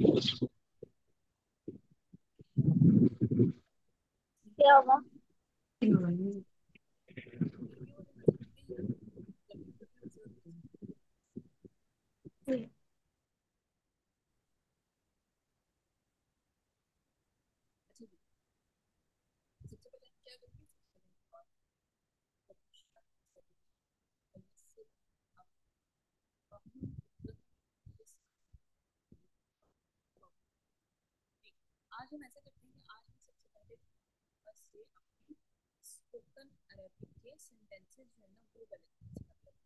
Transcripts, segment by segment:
क्या होगा? आज हम ऐसा करते हैं कि आज हम सबसे पहले बस से अपनी स्पोकन अरबिक के सेंटेंसेस जो है ना वो गलत करते हैं।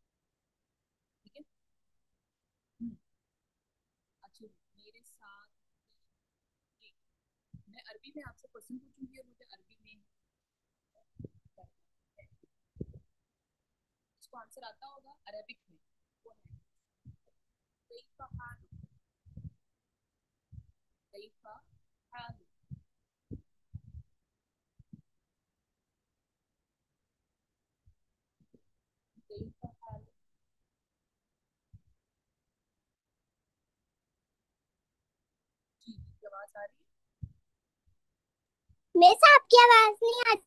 ठीक है। अच्छा, मेरे साथ जी, मैं अरबी में आपसे क्वेश्चन पूछूंगी और मुझे अरबी में करना है। इसको आंसर आता होगा अरबिक में। वो है कैफा हालुक। कैफा हालुक। कैफा हालुक। जी, की आवाज आ रही मेरे से आपकी आवाज नहीं आती।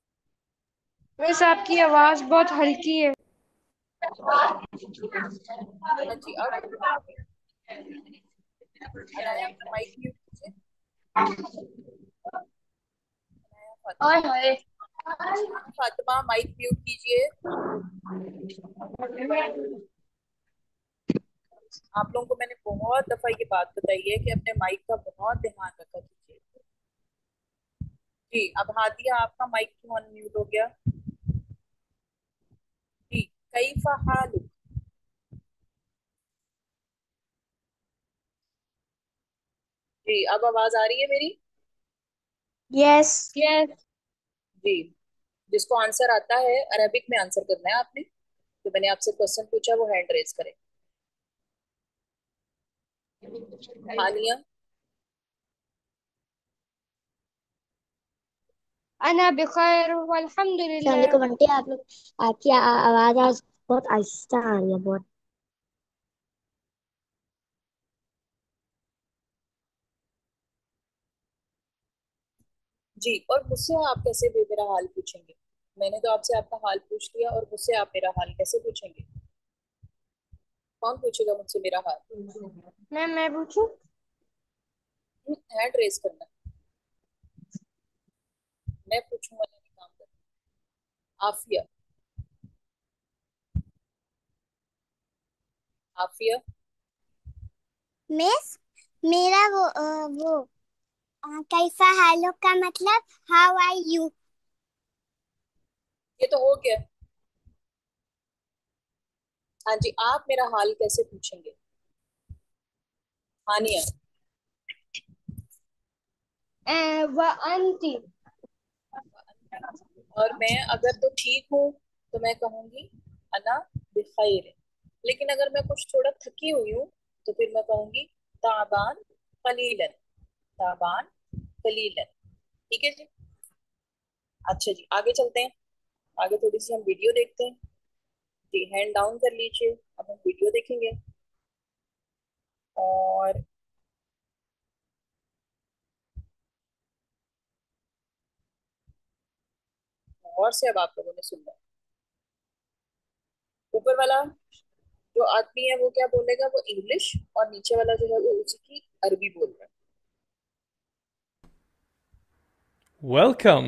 वैसे आपकी आवाज बहुत हल्की है। है? हाँ जी, अब अनाया अपना माइक म्यूट कीजिए। अनाया ओए फातिमा। होए। फातिमा माइक म्यूट कीजिए। आप लोगों को मैंने बहुत दफा ये बात बताई है कि अपने माइक का बहुत ध्यान रखा कीजिए। जी, अब हादिया आपका माइक क्यों अनम्यूट हो गया? जी, कैफा हालुक। जी, अब आवाज आ रही है मेरी? Yes yes. जी, जिसको आंसर आता है अरबिक में आंसर करना है आपने। तो मैंने आपसे क्वेश्चन पूछा, वो हैंड रेज करें। हानिया। अना बिखैर अस्सलाम वल्हम्दुलिल्लाह। वालेकुम आंटी, आप लोग आपकी आवाज आज बहुत आहिस्ता आ रही है, बहुत। जी, और मुझसे आप कैसे भी मेरा हाल पूछेंगे? मैंने तो आपसे आपका हाल पूछ लिया और मुझसे आप मेरा हाल कैसे पूछेंगे? कौन पूछेगा मुझसे मेरा हाल? मैं पूछूं? हैंड रेज करना। मैं पूछूंगा नहीं, काम करना। आफिया। आफिया। मिस, मेरा कैसा हेलो का मतलब हाउ आर यू। ये तो हो गया। हाँ जी, आप मेरा हाल कैसे पूछेंगे? हानिया। व अंती। और मैं अगर तो ठीक हूँ तो मैं कहूंगी अना बिखैर। लेकिन अगर मैं कुछ थोड़ा थकी हुई हूँ तो फिर मैं कहूंगी ताबान कलीलन। ताबान कलीलन। ठीक है जी। अच्छा जी, आगे चलते हैं। आगे थोड़ी सी हम वीडियो देखते हैं। जी, हैंड डाउन कर लीजिए। अब हम वीडियो देखेंगे। और गौर से अब आप लोगों ने सुनना है। ऊपर वाला जो आदमी है वो क्या बोलेगा? वो इंग्लिश। और नीचे वाला जो है वो उसी की अरबी बोल रहा है। Welcome.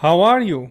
How are you?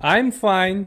I'm fine.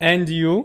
And you?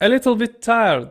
A little bit tired.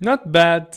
Not bad.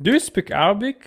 Do you speak Arabic?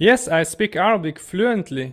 Yes, I speak Arabic fluently.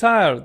Tired.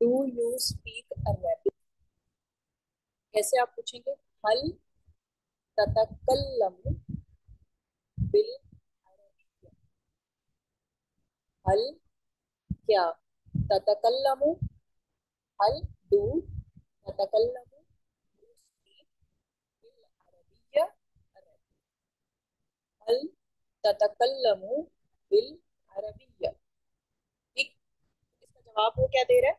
Do you speak Arabic? कैसे आप पूछेंगे? हल ततकल्लम बिल हल क्या, ततकल्लमु, हल डू ततकल्लमु, you speak बिल अरबिया, हल ततकल्लमु बिल अरबिया। ठीक, इसका जवाब वो क्या दे रहा है?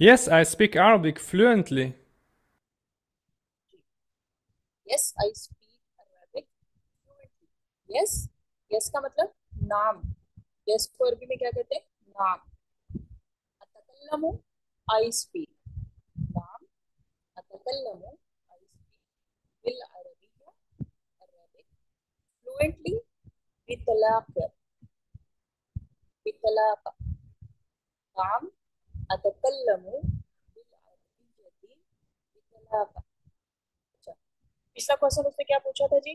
Yes, I speak Arabic fluently. Yes I speak Arabic fluently. Yes, yes का मतलब नाम, यस को अरबी में क्या कहते हैं? नाम। अतकल्लमु आई स्पीक, नाम। अतकल्लमु आई स्पीक बिल अरबिया, अरबिक फ्लुएंटली, बितलाक, बितलाक, नाम। अतकल्लमु बिल अरबियती बितलाक। अच्छा, पिछला क्वेश्चन उसने क्या पूछा था जी?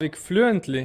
Arabic fluently.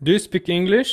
Do you speak English?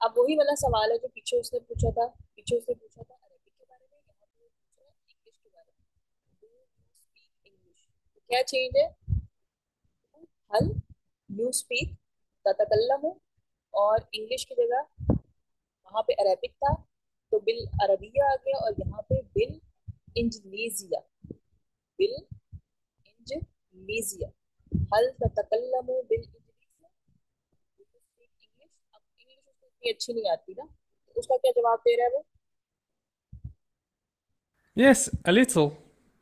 अब वही वाला सवाल है जो पीछे उसने पूछा था, पीछे उसने पूछा था अरबिक के बारे में, यहाँ पे पूछ रहा है इंग्लिश के बारे में। Do you speak English? तो क्या चेंज है? हल यू स्पीक ततकल्लमु, और इंग्लिश की जगह वहां पे अरबिक था तो बिल अरबिया आ गया, और यहाँ पे बिल इंजलीजिया, बिल इंजलीजिया। हल ततकल्लमु बिल इंजलीजिया, इंग्लिश। अब इंग्लिश उसको इतनी अच्छी नहीं आती ना, तो उसका क्या जवाब दे रहा है वो? Yes, a little.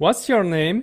What's your name?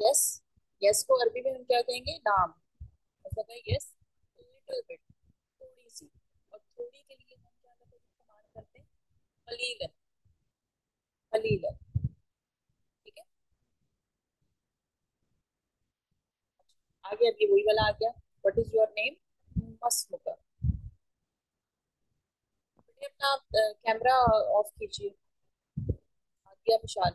Yes, yes को अरबी में हम क्या कहेंगे? नाम। ऐसा कहें यस लिटिल बिट, थोड़ी सी, और थोड़ी के लिए हम क्या मतलब इस्तेमाल करते हैं? कलीलन, कलीलन। ठीक है, आगे अब ये वही वाला आ गया। What is your name? मसमुका। बेटे अपना कैमरा ऑफ कीजिए। आ गया Vishal.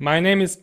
My name is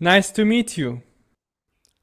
Nice to meet you.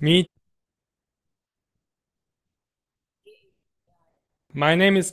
Meet. My name is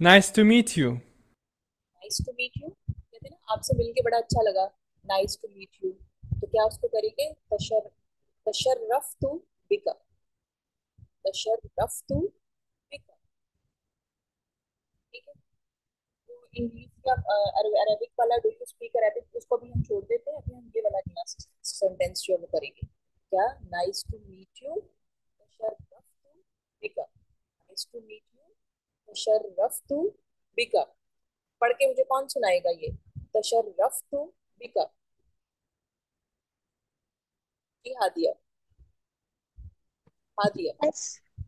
Nice to meet you. Nice to meet you कहते हैं ना, आपसे मिलके बड़ा अच्छा लगा, नाइस टू मीट यू। तो क्या उसको करेंगे? तशर्रफ्तु बिका, तशर्रफ्तु बिका। ठीक है, तो इंग्लिश का अरबिक वाला डू यू स्पीक अरबिक उसको भी हम छोड़ देते हैं। अभी हम ये वाला नया सेंटेंस जो हम करेंगे, क्या? नाइस टू मीट यू तशर्रफ्तु बिका, नाइस टू मीट यू तशर्रफ्तु बिका। पढ़ के मुझे कौन सुनाएगा ये? तशर्रफ्तु बिका। जी हादिया, हादिया।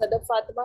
सदफ फातिमा,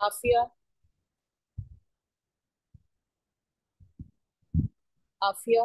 आफिया, आफिया,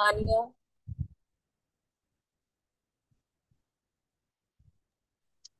हानिया,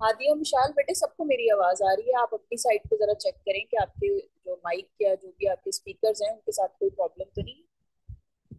हादिया, विशाल। बेटे सबको मेरी आवाज आ रही है, आप अपनी साइड पे जरा चेक करें कि आपके जो माइक या जो भी आपके स्पीकर्स हैं उनके साथ कोई प्रॉब्लम तो नहीं है।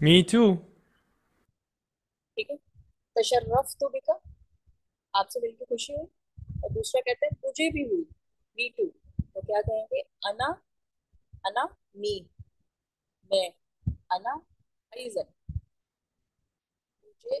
Me too. ठीक है, तशर्रफ्तु बिका, आपसे मिलकर खुशी हुई। और दूसरा कहते हैं मुझे भी हुई, मी टू। तो क्या कहेंगे? अना, अना मी, मैं, अना अइजन, मुझे भी।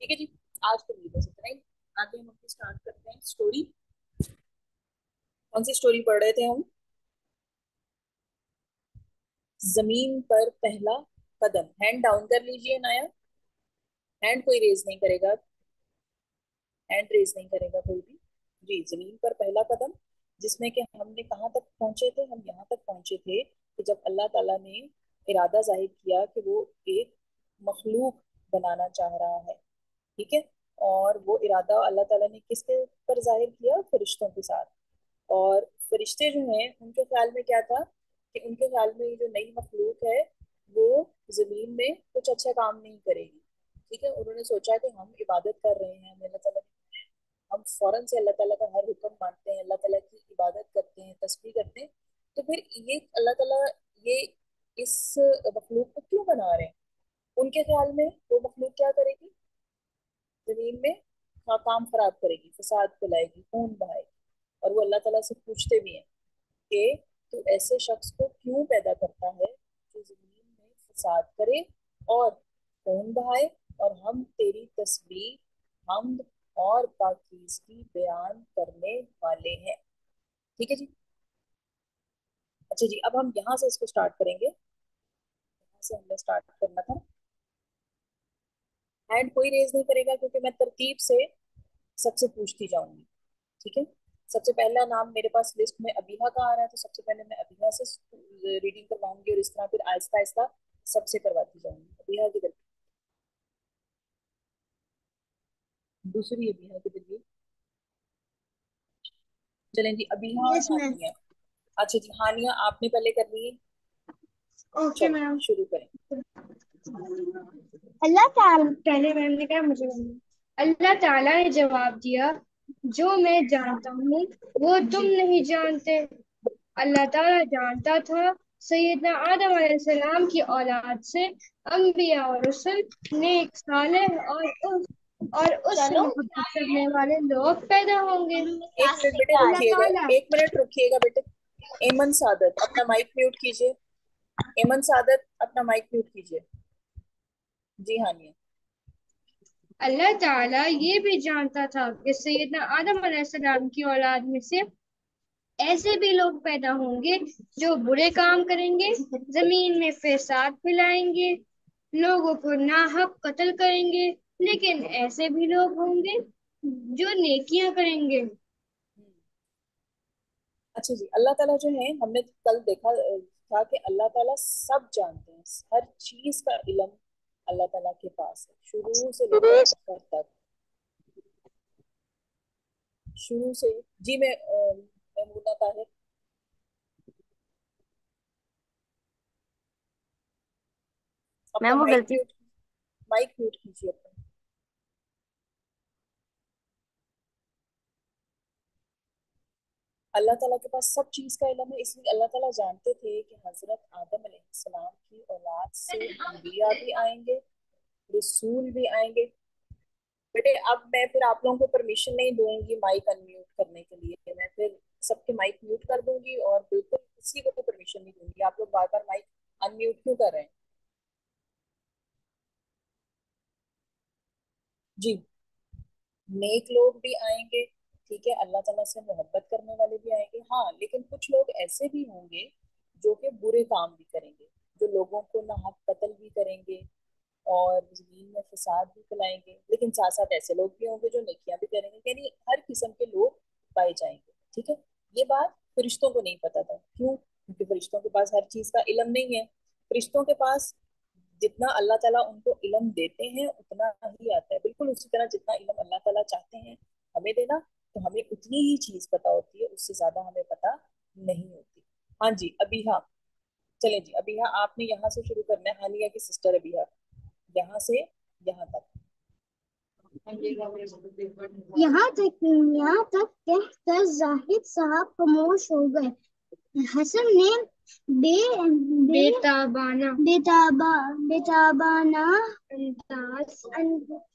ठीक है जी, आज के लिए बस इतना ही। आगे हम अपनी स्टार्ट करते हैं स्टोरी। कौन सी स्टोरी पढ़ रहे थे हम? जमीन पर पहला कदम। हैंड डाउन कर लीजिए नाया, हैंड कोई रेज नहीं करेगा, हैंड रेज नहीं करेगा कोई भी। जी, जमीन पर पहला कदम, जिसमें कि हमने कहाँ तक पहुंचे थे, हम यहाँ तक पहुंचे थे कि जब अल्लाह ताला ने इरादा जाहिर किया कि वो एक मखलूक बनाना चाह रहा है, ठीक है। और वो इरादा अल्लाह ताला ने किसके पर जाहिर किया? फरिश्तों के साथ। और फरिश्ते जो हैं उनके ख्याल में क्या था कि उनके ख्याल में ये जो नई मखलूक है वो जमीन में कुछ अच्छा काम नहीं करेगी, ठीक है। उन्होंने सोचा कि हम इबादत कर रहे हैं, हमें अल्लाह ताला ने, हम फौरन से अल्लाह ताला का हर हुक्म मानते हैं, अल्लाह ताला की इबादत करते हैं, तस्बीह करते हैं, तो फिर ये अल्लाह ताला ये इस मखलूक को क्यों बना रहे हैं? उनके ख्याल में वो मखलूक क्या करेगी? जमीन में काम खराब करेगी, फसाद फैलाएगी, खून बहाएगी। और वो अल्लाह ताला से पूछते भी हैं कि तू ऐसे शख्स को क्यों पैदा करता है जो जमीन में फसाद करे और खून बहाए, और हम तेरी तस्बीह, हमद और पाकीज़गी बयान करने वाले हैं, ठीक है जी। अच्छा जी, अब हम यहाँ से इसको स्टार्ट करेंगे, यहाँ से हमने स्टार्ट करना था। हैंड कोई रेज नहीं करेगा क्योंकि मैं तरतीब से सबसे पूछती जाऊंगी, ठीक है। सबसे पहला नाम मेरे पास लिस्ट में अबीहा का आ रहा है, तो सबसे पहले मैं अबीहा से रीडिंग करवाऊंगी और इस तरह फिर आहिस्ता आहिस्ता सबसे करवाती जाऊंगी। अबीहा की तरफ, दूसरी अबीहा की तरफ। चलें जी, अबीहा और यस मैम। हानिया। अच्छा जी, हानिया आपने पहले करनी है, ओके चलो मैम। शुरू करें। अल्लाह ताला पहले मैम ने कहा मुझे करना। अल्लाह ताला ने जवाब दिया, जो मैं जानता हूँ वो तुम जी नहीं जानते। अल्लाह ताला जानता था सैयदना आदम अलैहिस्सलाम की औलाद से अंबिया और रसूल, नेक, सालेह और उससे चलो मोहब्बत करने वाले लोग पैदा होंगे। एक मिनट बेटे अल्लाह रुकिएगा, ताला एक मिनट रुकिएगा बेटे। एमन सादत अपना माइक म्यूट कीजिए, एमन सादत अपना माइक म्यूट कीजिए। जी हानिया। अल्लाह ताला ये भी जानता था कि सैयदना आदम अलैहिस्सलाम की औलाद में से ऐसे भी लोग पैदा होंगे जो बुरे काम करेंगे, जमीन में फसाद फैलाएंगे, लोगों को नाहक कत्ल करेंगे। लेकिन ऐसे भी लोग होंगे जो नेकियां करेंगे। अच्छा जी, अल्लाह ताला जो है, हमने कल देखा था कि अल्लाह ताला सब जानते हैं, हर चीज का इल्म अल्लाह ताला के पास है, शुरू से लेकर आखिर तक। शुरू से जी मैं मुन्ना ताहिर, अपना मैम वो गलती। माइक म्यूट कीजिए अपना। अल्लाह ताला के पास सब चीज का इल्म है, इसलिए अल्लाह ताला जानते थे कि हजरत आदम अलैहिस्सलाम की औलाद से अंबिया भी आएंगे, रसूल भी आएंगे। बेटे अब मैं फिर आप लोगों को परमिशन नहीं दूंगी माइक अनम्यूट करने के लिए, मैं फिर सबके माइक म्यूट कर दूंगी और बिल्कुल किसी को परमिशन नहीं दूंगी। आप लोग बार बार माइक अनम्यूट क्यों कर रहे हैं? जी, नेक लोग भी आएंगे, ठीक है, अल्लाह ताला से मोहब्बत करने वाले भी आएंगे, हाँ, लेकिन कुछ लोग ऐसे भी होंगे जो कि बुरे काम भी करेंगे, जो लोगों को नाहक कत्ल भी करेंगे और जमीन में फसाद भी फैलाएंगे। लेकिन साथ साथ ऐसे लोग भी होंगे जो नेकियां भी करेंगे, यानी हर किस्म के लोग पाए जाएंगे, ठीक है। ये बात फरिश्तों को नहीं पता था, क्यों? क्योंकि फरिश्तों के पास हर चीज का इल्म नहीं है। फरिश्तों के पास जितना अल्लाह ताला उनको इल्म देते हैं उतना ही आता है, बिल्कुल उसी तरह जितना इल्म अल्लाह ताला चाहते हैं हमें देना, तो हमें उतनी ही चीज पता होती है, उससे ज्यादा हमें पता नहीं होती। हाँ जी, अभी हाँ, चलें जी, अभी हाँ आपने यहाँ से शुरू करना है, हानिया की सिस्टर अभी हाँ, यहाँ से यहाँ तक। यहाँ तक कहकर जाहिद साहब खामोश हो गए। हसन ने बे, बे बेताबाना बेताबा बेताबाना अंदाज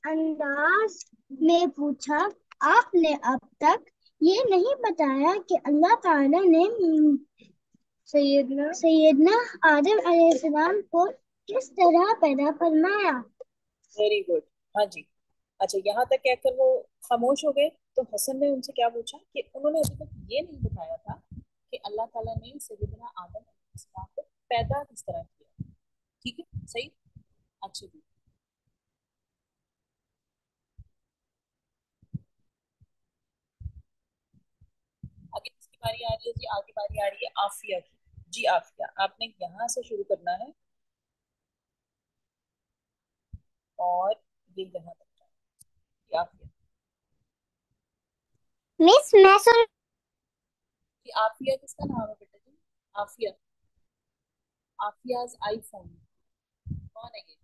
अंदाज में पूछा, आपने अब तक ये नहीं बताया कि अल्लाह ताला ने सैयदना सैयदना आदम अलैहिस्सलाम को किस तरह पैदा फरमाया। Very good. हाँ जी। अच्छा, यहाँ तक कहकर वो खामोश हो गए, तो हसन ने उनसे क्या पूछा कि उन्होंने अभी तक ये नहीं बताया था कि अल्लाह ताला ने सैयदना आदम अलैहिस्सलाम को पैदा किस तरह किया, ठीक है, सही। अच्छा जी, बारी आ रही है जी, आगे बारी आ रही है आफिया की। जी आफिया, आपने यहाँ से शुरू करना है और ये यहाँ तक जाना है। जी आफिया। मिस मैं सुन। जी आफिया किसका नाम है बेटा जी? आफिया, आफियाज आईफोन, कौन है ये?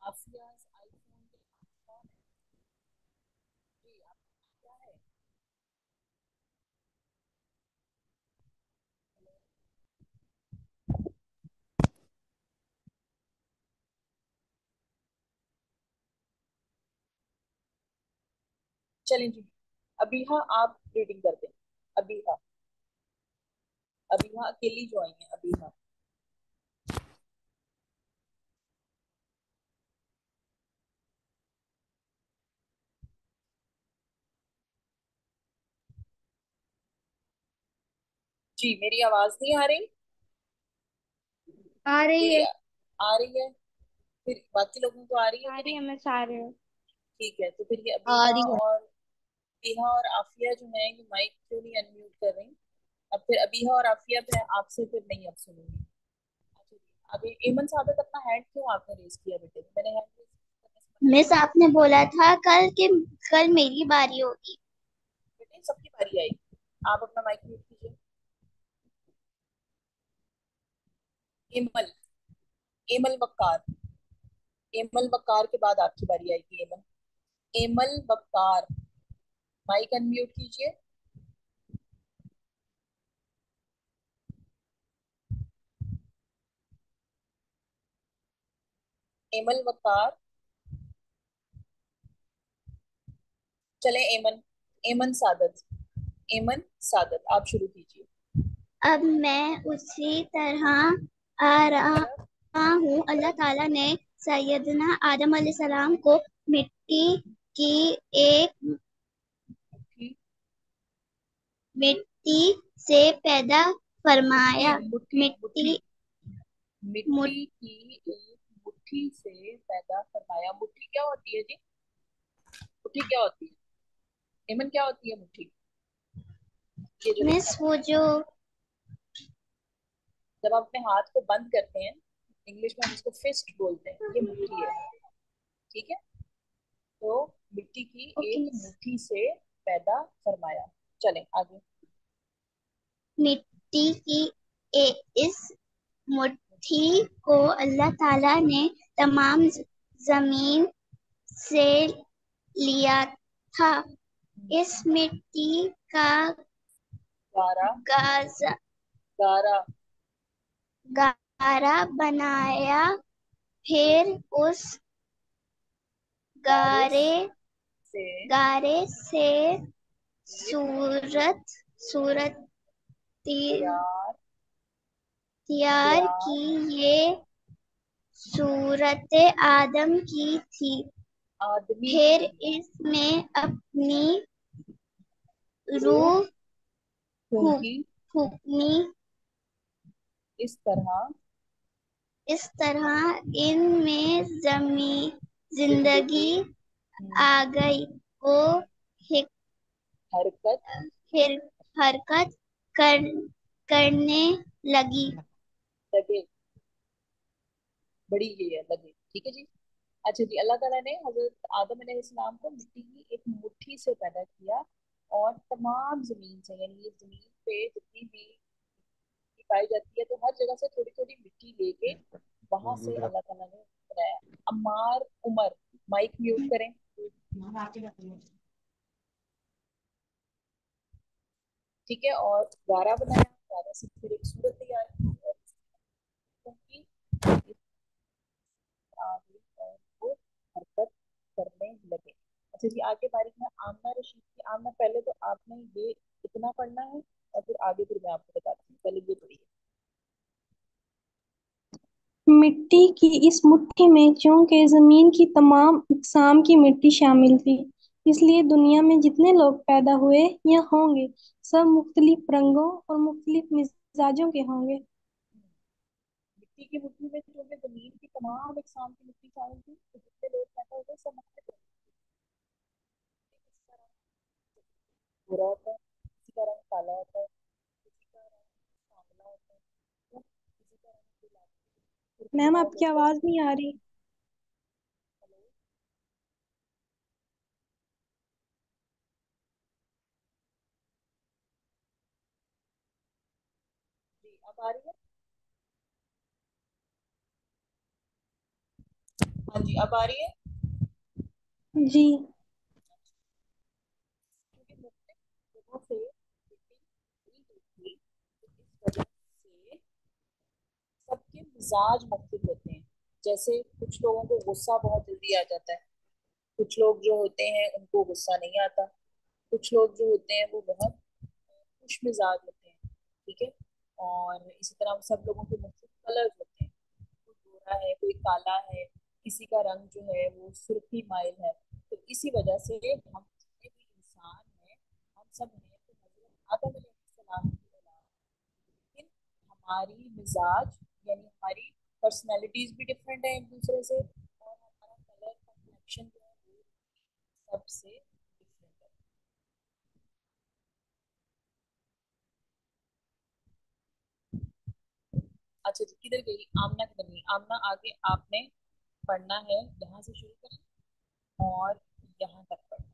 आफियाज आईफोन के कौन है? जी आप क्या है? चलें जी, अबीहा आप रीडिंग कर दें। अबीहा, अबीहा अकेली जो आई है, अबीहा। जी मेरी आवाज नहीं आ रही? आ रही मेरी है। आ रही है? फिर बाकी लोगों को आ रही है आ कि रही है, नहीं? मैं आ रही हूँ। ठीक है, तो फिर ये आ अबीहा रही है। और अबीहा और आफिया जो है ये माइक क्यों नहीं अनम्यूट कर रही? अब फिर अबीहा और आफिया पे आपसे फिर नहीं अब सुनूंगी। अच्छा जी, आगे एमन सादत, अपना हैंड क्यों आपने रेज किया बेटे? मैंने हैंड रेज करने से मना मिस किया था। आपने बोला था कल मेरी बारी होगी। बेटे सबकी बारी आएगी, आप अपना माइक म्यूट कीजिए। एमल, एमल वक्कार, एमल वक्कार के बाद आपकी बारी आएगी एमन। एमल वक्कार, माइक अनम्यूट कीजिए। एमल वक्कार। चले एमन, एमन सादत, एमन सादत आप शुरू कीजिए। अब मैं उसी तरह आ रहा हूँ। अल्लाह ताला ने सैयदना आदम अलैहिस्सलाम को मिट्टी की एक मुट्ठी, मिट्टी से पैदा मुट्ठी फरमाया। मुट्ठी मुट्ठी, मिट्टी मुट, मिट्टी की एक मुट्ठी से पैदा फरमाया। मुट्ठी क्या होती है जी? मुट्ठी क्या होती है? एमन क्या होती है मुट्ठी? ये जो मिस लिखा था, वो जो जब आप अपने हाथ को बंद करते हैं, इंग्लिश में हम इसको फिस्ट बोलते हैं, ये मुट्ठी है। ठीक है, तो मिट्टी की ओके एक मिस, मुट्ठी से पैदा फरमाया। चलें आगे। मिट्टी की इस मुट्ठी को अल्लाह ताला ने तमाम जमीन से लिया था। इस मिट्टी का गारा, गाजा गारा, गारा बनाया। फिर उस गारे गारे से गारे से एक सूरत सूरत तैयार, तैयार तैयार की। ये सूरत आदम की थी। आदमी की फिर थी। इसमें अपनी रूह रूह फूंकी। फूंकनी। इस तरह इस तरह इनमें जिंदगी जिंदगी, आ गई। वो हिक- हरकत फिर हरकत कर, करने लगी। लगे, बड़ी ये है लगे। ठीक है जी। अच्छा जी, अल्लाह ताला ने हजरत आदम अलैहिस्सलाम को मिट्टी की एक मुट्ठी से पैदा किया और तमाम जमीन से, यानी ये जमीन पे जितनी भी मिट्टी पाई जाती है, तो हर जगह से थोड़ी थोड़ी मिट्टी लेके वहां से अल्लाह ताला ने बनाया। अम्मार उमर, माइक म्यूट करें। ठीक है, और गारा बनाया, गारा से फिर एक सूरत तैयार की और क्योंकि आगे और वो हरकत करने लगे। अच्छा जी, आगे बारी में आमना रशीद की। आमना पहले तो आपने ये इतना पढ़ना है और फिर आगे फिर मैं आपको बताती हूँ, पहले ये पढ़िए। मिट्टी की इस मुट्ठी में चूंकि जमीन की तमाम अक़साम की मिट्टी शामिल थी, इसलिए दुनिया में जितने लोग पैदा हुए या होंगे, सब मुख्तलिफ रंगों और मुख्तलिफ मिजाजों के होंगे। मिट्टी की मुट्ठी में जो है जमीन की तमाम इकसाम की मिट्टी शामिल थी, तो जितने लोग पैदा हुए सब मुख्तलिफ भूरा होता है, किसी का रंग काला होता है, किसी का रंग सांवला होता है, तो किसी का रंग गुलाबी। फिर भी मैम हमारा आपकी बच्चा, आवाज नहीं आ रही। हेलो, जी अब आ रही है? हाँ जी, अब आ रही है। जी। क्योंकि मुख्तलिफ जगहों से मिट्टी ली गई थी, तो इस वजह से सबके मिजाज मुख्तलिफ होते हैं। जैसे कुछ लोगों को गुस्सा बहुत जल्दी आ जाता है, कुछ लोग जो होते हैं उनको गुस्सा नहीं आता, कुछ लोग जो होते हैं वो बहुत खुश मिजाज होते हैं। ठीक है। और इसी तरह सब लोगों के मुख्तलिफ कलर्स होते हैं, कोई गोरा है, कोई काला है, किसी का रंग जो है वो सुर्खी माइल है। तो इसी वजह से हम जितने भी इंसान हैं, हम सब हैं तो हजरत आदम अलैहिस्सलाम की औलाद, लेकिन हमारी मिजाज यानी हमारी पर्सनैलिटीज भी डिफरेंट है एक दूसरे से, और हमारा कलर कॉम्प्लेक्शन जो है वो सबसे डिफरेंट है। अच्छा जी, किधर गई आमना? किधर गई आमना? आगे आपने पढ़ना है, यहाँ से शुरू करें और यहाँ तक पढ़ना।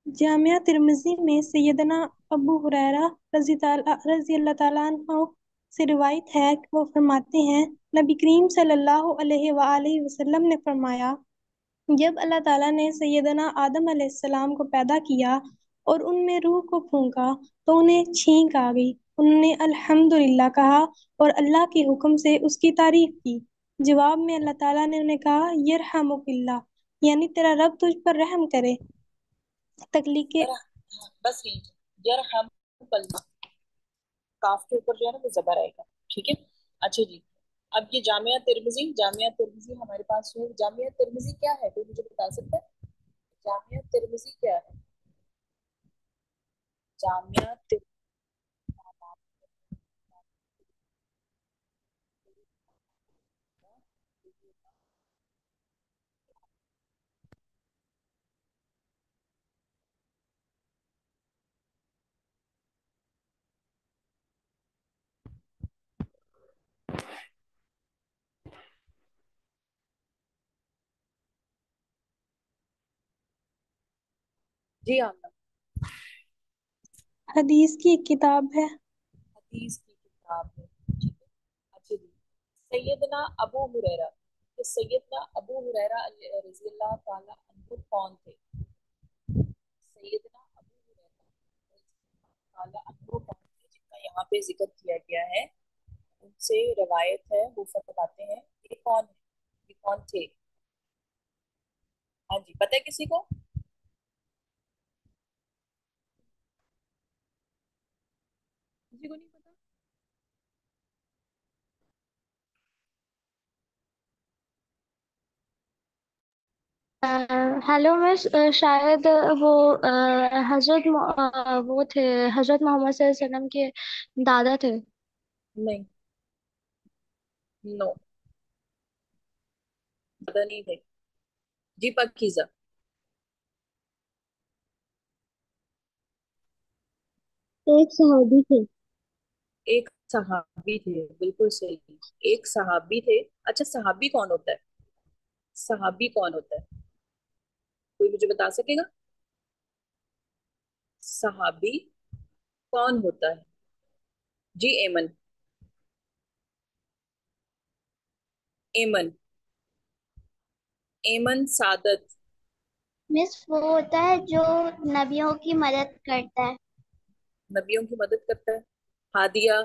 जामिया तिर्मिजी में सैयदना अबू हुरैरा रजी अल्लाह ताला अन्हु से रिवायत है कि वो फरमाते हैं, नबी करीम सल्लल्लाहु अलैहि वसल्लम ने फरमाया, जब अल्लाह ताला ने सैयदना आदम अलैहिस्सलाम को पैदा किया और उनमें रूह को फूंका तो उन्हें छींक आ गई। उन्होंने अल्हम्दुलिल्लाह कहा और अल्लाह के हुक्म से उसकी तारीफ की। जवाब में अल्लाह ताला ने उन्हें कहा, यरहमुकिल्लाह, यानी तेरा रब तुझ पर रहम करे। तकलीके यार हाँ, बस यही यार हम कलमा काफ के ऊपर जो है ना वो जबर आएगा। ठीक है। अच्छा जी, अब ये जामिया तिर्मिजी, जामिया तिर्मिजी हमारे पास है। जामिया तिर्मिजी क्या है, कोई मुझे बता सकता है? जामिया तिर्मिजी क्या है? जामिया तिर्मिजी, जी आमना, हदीस की एक किताब है। हदीस की किताब है। ठीक है। अच्छा जी, सैयदना अबू हुरैरा, तो सैयदना अबू हुरैरा रजी अल्लाह ताला अन्हु कौन थे? सैयदना अबू हुरैरा रजी अल्लाह ताला अन्हु कौन थे जिनका यहाँ पे जिक्र किया गया है? उनसे रवायत है, वो फरमाते हैं, ये कौन है, ये कौन थे? हाँ जी, पता है किसी को? किसी को नहीं पता? हेलो मिस, शायद वो वो थे, हजरत मोहम्मद सल्लल्लाहु अलैहि वसल्लम के दादा थे। नहीं, नो, पता नहीं थे जी। पक्कीज़ा, एक सहाबी थे। एक सहाबी थे, बिल्कुल सही। एक सहाबी थे। अच्छा, सहाबी कौन होता है? सहाबी कौन होता है, कोई मुझे बता सकेगा? सहाबी कौन होता है? जी एमन, एमन, एमन सादत। मिस वो होता है जो नबियों की मदद करता है। नबियों की मदद करता है। हादिया।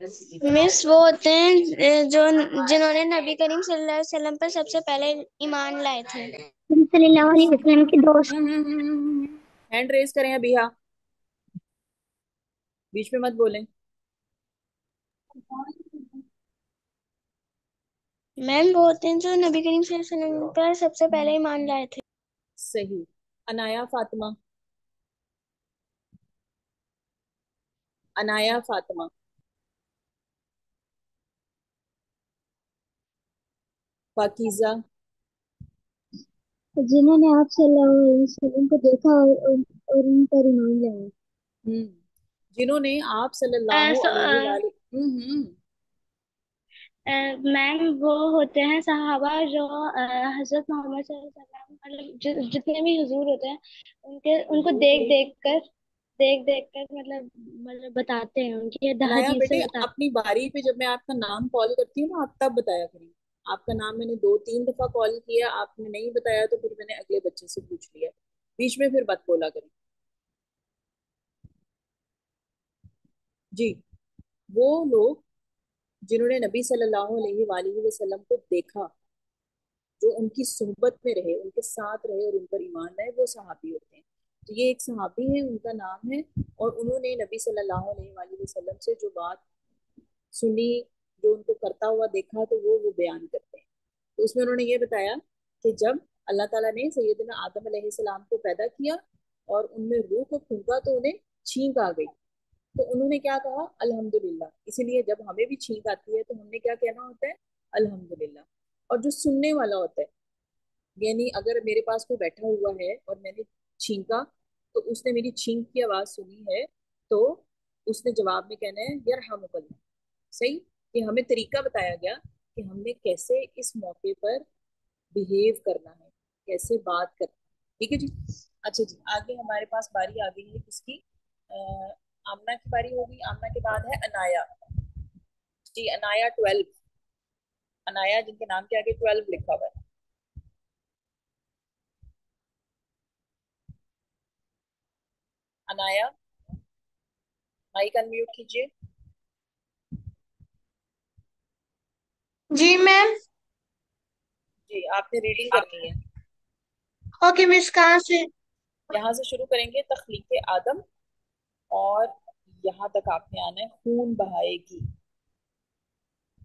मिस वो होते हैं जो जिन्होंने नबी करीम सल्लल्लाहु अलैहि वसल्लम पर सबसे पहले ईमान लाए थे। सल्लल्लाहु अलैहि वसल्लम के दोस्त। हैंड रेज करें अभी, हाँ, बीच में मत बोलें। मैम वो होते हैं जो नबी करीम सल्लल्लाहु अलैहि वसल्लम पर सबसे पहले ईमान लाए थे। सही। अनाया फातिमा, अनाया फातिमा। पाकीज़ा, जिन्होंने आप सल्लल्लाहु अलैहि वसल्लम को देखा और उन पर ईमान लाया। हम्म। जिन्होंने आप सल्लल्लाहु अलैहि वाले मैम वो होते हैं सहाबा जो हजरत मोहम्मद सल्लल्लाहु अलैहि वसल्लम, मतलब जितने भी हुजूर होते हैं उनके उनको देख देख कर मतलब बताते हैं, उनकी अनाया हदीस बेटे, से बताते अपनी बारी पे जब मैं आपका नाम कॉल करती हूँ ना, आप तब बताया करिए। आपका नाम मैंने 2-3 दफा कॉल किया, आपने नहीं बताया तो फिर मैंने अगले बच्चे से पूछ लिया। बीच में फिर मत बोला करिए। जी। वो लोग जिन्होंने नबी सल्लल्लाहु अलैहि वसल्लम को देखा, जो उनकी सोहबत में रहे, उनके साथ रहे और उन पर ईमान लाए, वो सहाबी होते हैं। तो ये एक सहाबी है, उनका नाम है। और उन्होंने नबी सल्लल्लाहु अलैहि वसल्लम से जो बात सुनी, जो उनको करता हुआ देखा, तो वो बयान करते हैं। तो उसमें उन्होंने ये बताया कि जब अल्लाह ताला ने सैयदना आदम अलैहिस्सलाम को पैदा किया और उनमें रूह को फूंका तो उन्हें छींक आ गई। तो उन्होंने क्या कहा? अल्हम्दुलिल्लाह। इसीलिए जब हमें भी छींक आती है तो हमने क्या कहना होता है? अल्हम्दुलिल्लाह। और जो सुनने वाला होता है, यानी अगर मेरे पास कोई बैठा हुआ है और मैंने छींका, तो उसने मेरी छींक की आवाज सुनी है, तो उसने जवाब में कहना है यरहमुकल्लाह। सही। कि हमें तरीका बताया गया कि हमने कैसे इस मौके पर बिहेव करना है, कैसे बात करना है। ठीक है जी। अच्छा जी, आगे हमारे पास बारी आ गई है किसकी? आमना की बारी होगी। आमना के बाद है अनाया। जी, अनाया 12। अनाया जिनके नाम के आगे 12 लिखा हुआ है। अनाया, माइक अनम्यूट कीजिए। जी मैम। जी, आपने रीडिंग करनी है। ओके मिस, कहाँ से? यहाँ से शुरू करेंगे, तख्लीक आदम। और यहाँ तक आपने आना है, खून बहाएगी।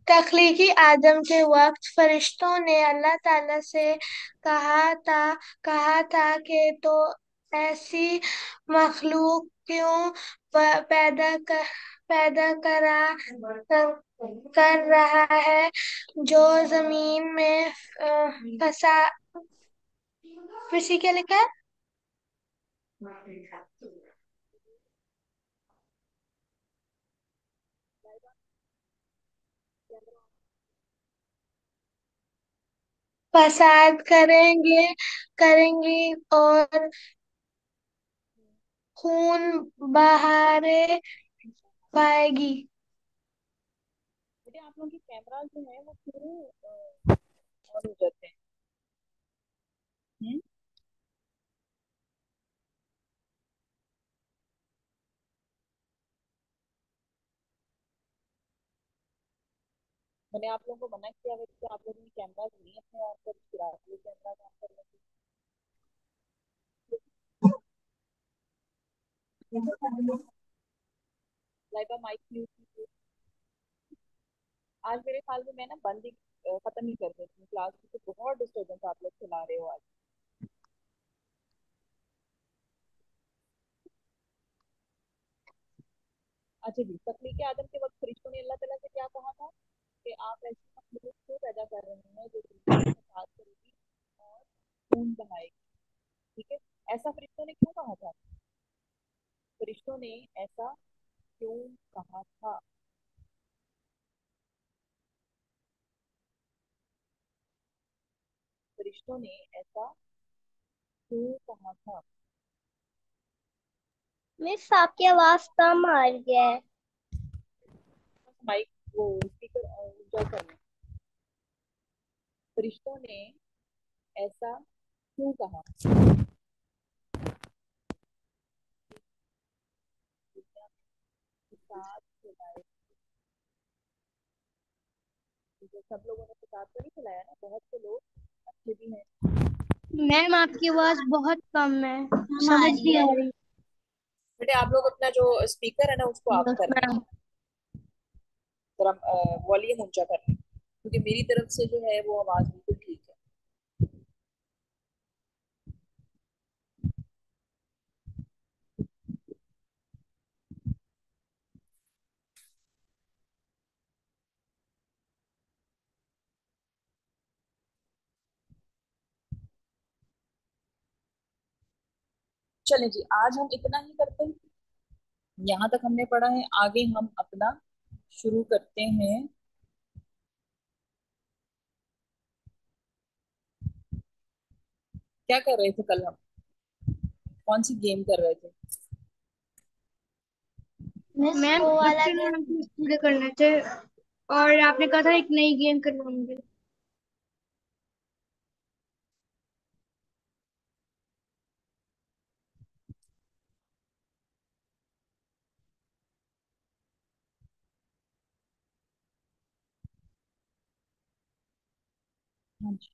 तख्लीकी आदम के वक्त फरिश्तों ने अल्लाह ताला से कहा था कहा था कि तो ऐसी मखलूक क्यों पैदा कर रहा है जो जमीन में फसा। फिर से क्या लिखा है? फसाद करेंगी और खून बहारे पाएगी। बेटे, आप लोगों के कैमरा जो है वो क्यों ऑन हो जाते हैं? हम्म? मैंने आप लोगों को मना किया है कि आप लोगों ने कैमरा नहीं अपने ऑन कर, फिर आप लोग कैमरा ऑन कर लेंगे। लाइबा, माइक म्यूट कीजिए। आज मेरे ख्याल में मैं ना बंद ही खत्म ही कर देती हूँ क्लास, क्योंकि बहुत डिस्टर्बेंस आप लोग चला रहे हो आज। अच्छा जी, तख्लीक आदम के वक्त फरिश्तों ने अल्लाह ताला से क्या कहा था? कि आप ऐसी मखलूक क्यों पैदा कर रहे हैं जो जिंदगी में साथ करेगी और खून बहाएगी। ठीक है। ऐसा फरिश्तों ने क्यों कहा था? फरिश्तों ने ऐसा क्यों कहा था? फरिश्तों ने ऐसा क्यों कहा था? मिस आपकी आवाज कम आ रही है। माइक, वो स्पीकर ऊंचा करना। फरिश्तों ने ऐसा क्यों कहा? दुनिया में साथ चलाए। सब लोगों ने तो साथ तो नहीं चलाया ना, बहुत से लोग अच्छे भी हैं। मैम आपकी आवाज बहुत कम है, कम आ समझ रही नहीं है। आ रही। बेटे, आप लोग अपना जो स्पीकर है ना उसको ऑफ कर लें, जरा वॉल्यूम ऊंचा कर लें, क्योंकि मेरी तरफ से जो है वो आवाज बिल्कुल ठीक है। चलें जी, आज हम इतना ही करते हैं। यहाँ तक हमने पढ़ा है, आगे हम अपना शुरू करते हैं। क्या कर रहे थे कल हम? कौन सी गेम कर रहे थे? मिस मैम वो वाला बच्चों ने गेम। हमसे पूरे करने थे और आपने कहा था एक नई गेम करवाऊंगी। हाँ जी।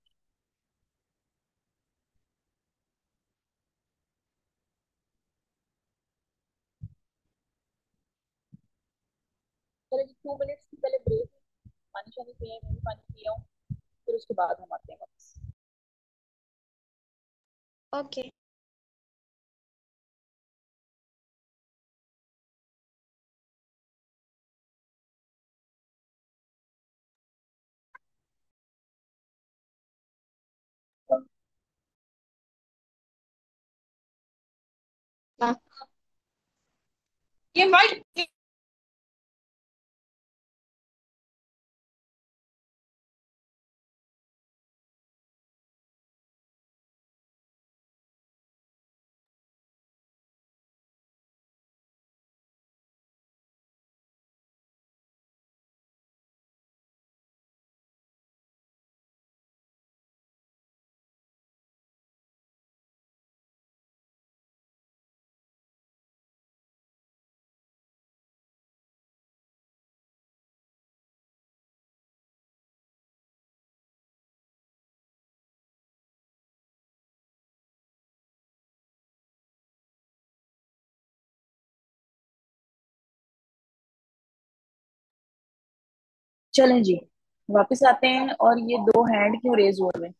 चलिए 2 मिनट्स की पहले ब्रेक। पानी शानी पिए, मैं भी पानी पिया हूँ, फिर उसके बाद हम आते हैं वापस। ओके। ये माइक। चलें जी, वापस आते हैं। और ये दो हैंड क्यों रेज हो रहे हैं?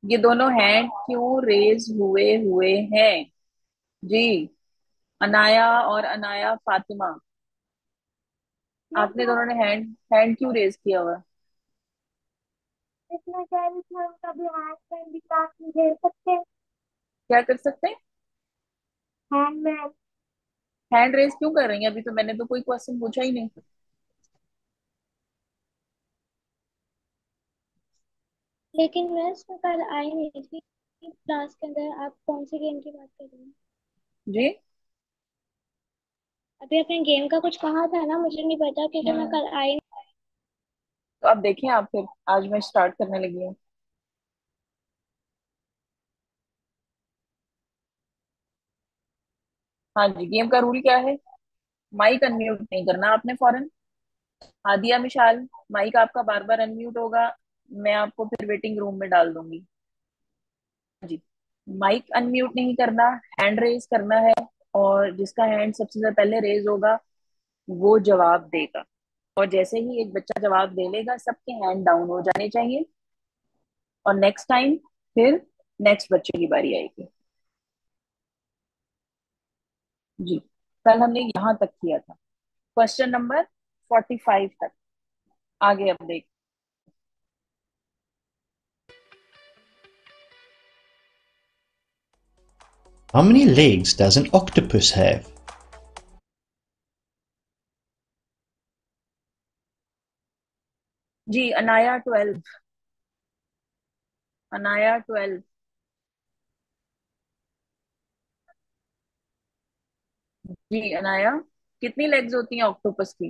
ये दोनों हैंड क्यों रेज हुए हुए हैं जी? अनाया और अनाया फातिमा, आपने दोनों ने हैंड हैंड क्यों रेज किया हुआ है? इतना कह रही थी हम कभी हाथ में भी क्लास में खेल सकते हैं। क्या कर सकते हैं? हाँ मैम। हैंड रेज क्यों कर रही हैं? अभी तो मैंने तो कोई क्वेश्चन पूछा ही नहीं। लेकिन मिस मैं कल आई नहीं थी क्लास के अंदर। आप कौन सी गेम की बात कर रही हैं? जी। अभी आपने गेम का कुछ कहा था ना, मुझे नहीं पता क्योंकि मैं हम्म। कल आई। तो अब देखिए आप, फिर आज मैं स्टार्ट करने लगी हूँ। हाँ जी, गेम का रूल क्या है? माइक अनम्यूट नहीं करना आपने फौरन। हादिया मिशाल, माइक आपका बार बार अनम्यूट होगा, मैं आपको फिर वेटिंग रूम में डाल दूंगी। जी। माइक अनम्यूट नहीं करना, हैंड रेज करना है, और जिसका हैंड सबसे ज्यादा पहले रेज होगा वो जवाब देगा। और जैसे ही एक बच्चा जवाब दे लेगा, सबके हैंड डाउन हो जाने चाहिए। और नेक्स्ट टाइम फिर नेक्स्ट बच्चे की बारी आएगी। जी। कल हमने यहाँ तक किया था, क्वेश्चन नंबर 45 तक। आगे अब देख। How many legs does an octopus have? जी अनाया 12। अनाया 12। जी अनाया, कितनी लेग्स होती हैं ऑक्टोपस की?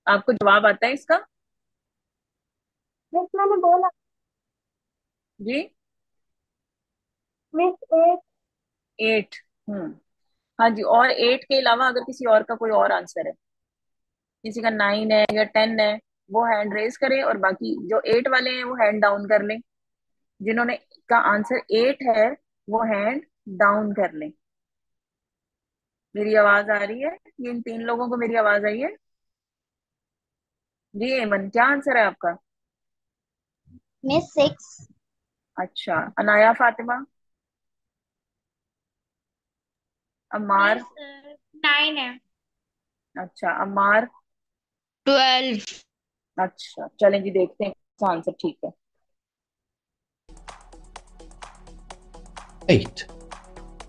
आपको जवाब आता है इसका? मिस मैंने बोला। जी। मिस एक। 8। हम्म। हाँ जी, और 8 के अलावा अगर किसी और का कोई और आंसर है, किसी का 9 है या 10 है, वो हैंड रेज करे, और बाकी जो 8 वाले हैं वो हैंड डाउन कर लें। जिन्होंने का आंसर 8 है वो हैंड डाउन कर लें। मेरी आवाज आ रही है? ये इन 3 लोगों को मेरी आवाज आई है? जी एमन, क्या आंसर है आपका? मिस 6। अच्छा, अनाया फातिमा, अम्मार। मिस 9 है। अच्छा अम्मार। 12। अच्छा चलें जी, देखते हैं कौन सा आंसर ठीक है। 8.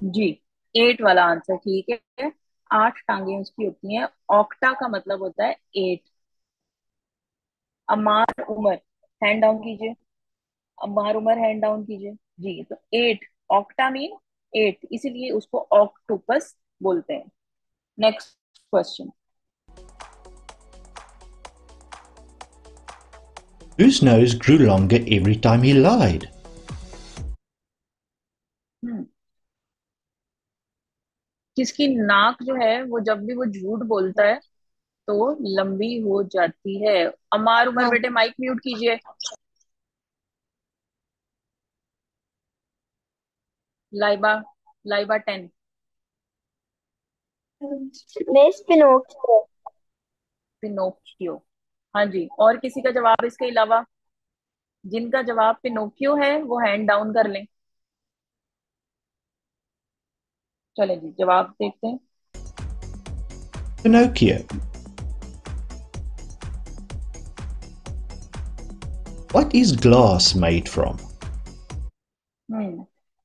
जी, 8 वाला आंसर ठीक है। 8 टांगे उसकी होती हैं। ऑक्टा का मतलब होता है 8। अमार उमर, हैंड डाउन कीजिए। अमार उमर हैंड डाउन कीजिए। जी, तो 8, ऑक्टा मीन 8, इसीलिए उसको ऑक्टोपस बोलते हैं। Next question. Whose nose grew longer every time he lied? हम्म किसकी नाक जो है वो जब भी वो झूठ बोलता है तो लंबी हो जाती है? अमार उमर, बेटे माइक म्यूट कीजिए। Laiba, Laiba 10। Miss Pinocchio. Pinocchio. हाँ जी, और किसी का जवाब इसके अलावा? जिनका जवाब पिनोकियो है वो हैंड डाउन कर लें। चले जी, जवाब देखते हैं। Pinocchio. What is glass made from?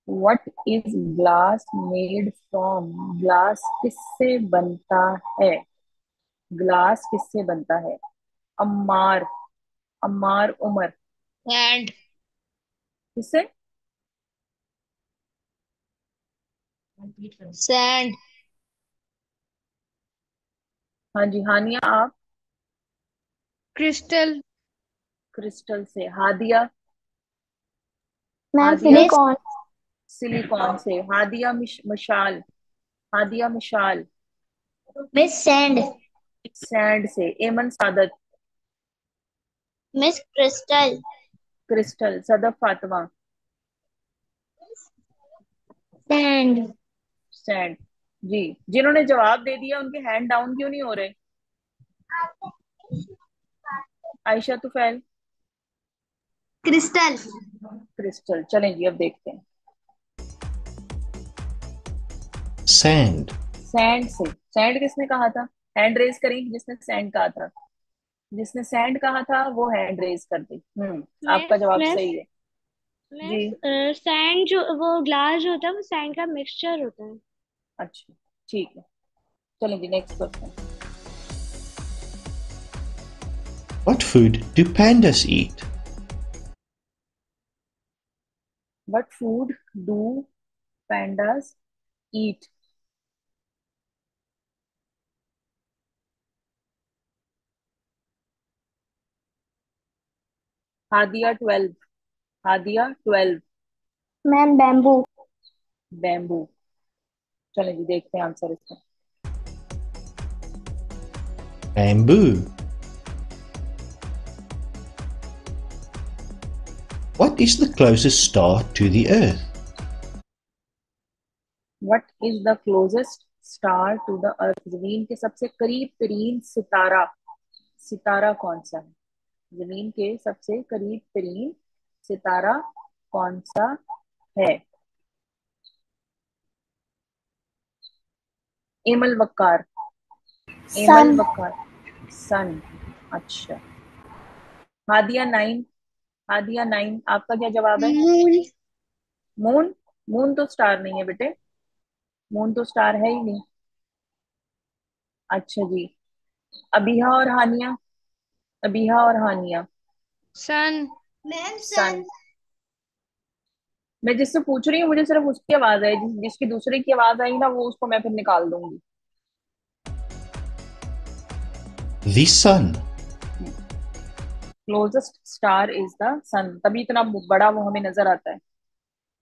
What is glass made from? Glass किससे बनता है? ग्लास किससे बनता है? अम्मार, अम्मार उमर, सैंड। किससे? सैंड। हाँ जी, हानिया आप? क्रिस्टल। क्रिस्टल से। Hadia? Ma'am Hadia silicon. Silicon से। Hadia Mashal, Hadia Mishal miss sand. Sand से। Eman Sadat? Miss crystal. Crystal. Sadaf Fatima? Sand. Sand. जी, जिन्होंने जवाब दे दिया उनके हैंड डाउन क्यों नहीं हो रहे? आयशा तुफैल? क्रिस्टल। क्रिस्टल। चलें जी, अब देखते हैं। Sand. सैंड से। सैंड किसने कहा था? हैंड रेज करें जिसने सैंड कहा था। जिसने सैंड कहा था वो हैंड रेज कर दे। आपका मिस जवाब मिस सही है। जी, मिस सैंड जो वो ग्लास जो होता है वो सैंड का मिक्सचर होता है। अच्छा, ठीक है। चलें जी, next question. What food do pandas eat? What food do pandas eat? Hadia 12, Hadia 12। Ma'am bamboo. Bamboo. चलें जी, देखते हैं आंसर इसका। Bamboo. What is the closest star to the Earth? What is the closest star to the earth? जमीन के सबसे करीब तरीन सितारा, सितारा कौन सा है? जमीन के सबसे करीब तरीन सितारा कौन सा है? एमल वक्कार, एमल सन। वक्कार। सन। अच्छा। हादिया 9, हादिया 9, आपका क्या जवाब है? मून। मून? मून तो स्टार नहीं है बेटे, मून तो स्टार है ही नहीं। अच्छा जी, अबीहा और हानिया, अबीहा और हानिया। सन। मैम सन। सन। मैं जिससे पूछ रही हूँ मुझे सिर्फ उसकी आवाज आई, जिसकी दूसरे की आवाज आई ना वो उसको मैं फिर निकाल दूंगी। The sun. Closest star is the sun, तभी इतना बड़ा वो हमें नजर आता है।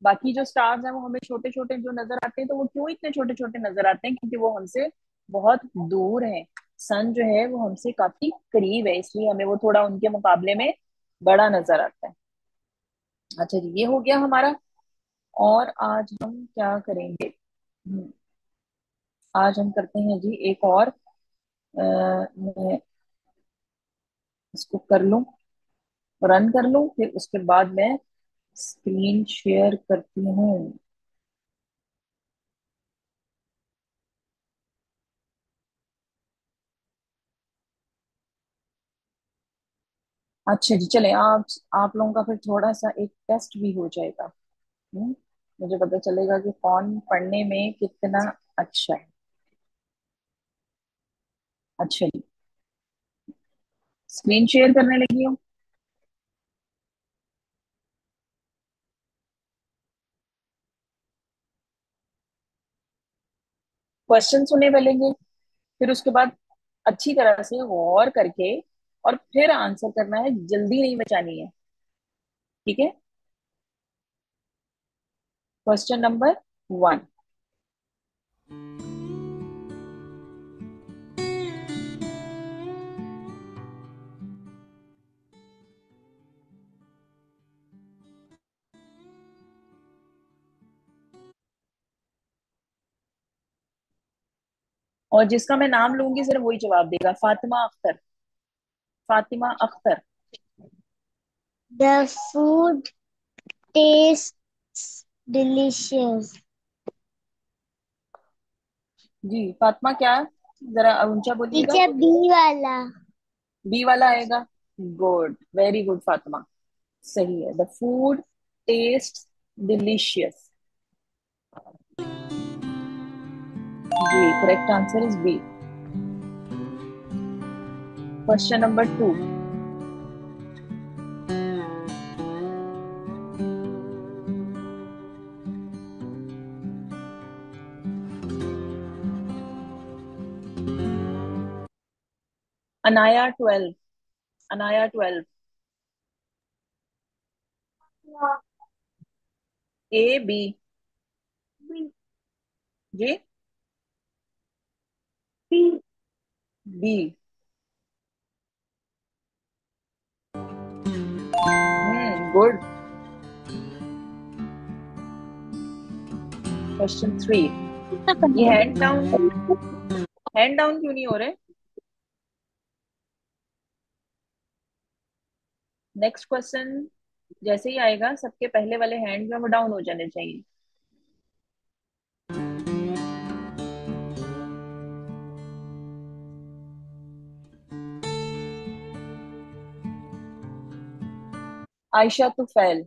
बाकी जो स्टार्स हैं वो हमें छोटे छोटे जो नजर आते हैं, तो वो क्यों इतने छोटे छोटे नजर आते हैं? क्योंकि वो हमसे बहुत दूर है। सन जो है वो हमसे काफी करीब है, इसलिए हमें वो थोड़ा उनके मुकाबले में बड़ा नजर आता है। अच्छा जी, ये हो गया हमारा। और आज हम क्या करेंगे? आज हम करते हैं जी एक और। मैं इसको कर लूं, रन कर लूं, फिर उसके बाद मैं स्क्रीन शेयर करती हूँ। अच्छा जी, चले आप लोगों का फिर थोड़ा सा एक टेस्ट भी हो जाएगा। मुझे पता चलेगा कि कौन पढ़ने में कितना अच्छा है। अच्छा जी, स्क्रीन शेयर करने लगी हूँ। क्वेश्चन सुने पहले, फिर उसके बाद अच्छी तरह से गौर करके और फिर आंसर करना है, जल्दी नहीं बचानी है। ठीक है। Question number 1। और जिसका मैं नाम लूंगी सिर्फ वही जवाब देगा। Fatima Akhtar. Fatima Akhtar. The food tastes delicious. जी फातिमा क्या? जरा ऊंचा बोलिएगा। टीचर बी वाला। बी वाला आएगा। Good, very good Fatima. सही है। The food taste delicious. जी correct answer is B. Question number 2। Anaya 12। Anaya 12। A B? जी बी। गुड। क्वेश्चन 3। ये हैंड डाउन क्यों नहीं हो रहे? नेक्स्ट क्वेश्चन जैसे ही आएगा सबके पहले वाले हैंड में वो डाउन हो जाने चाहिए। Ayesha Tufail.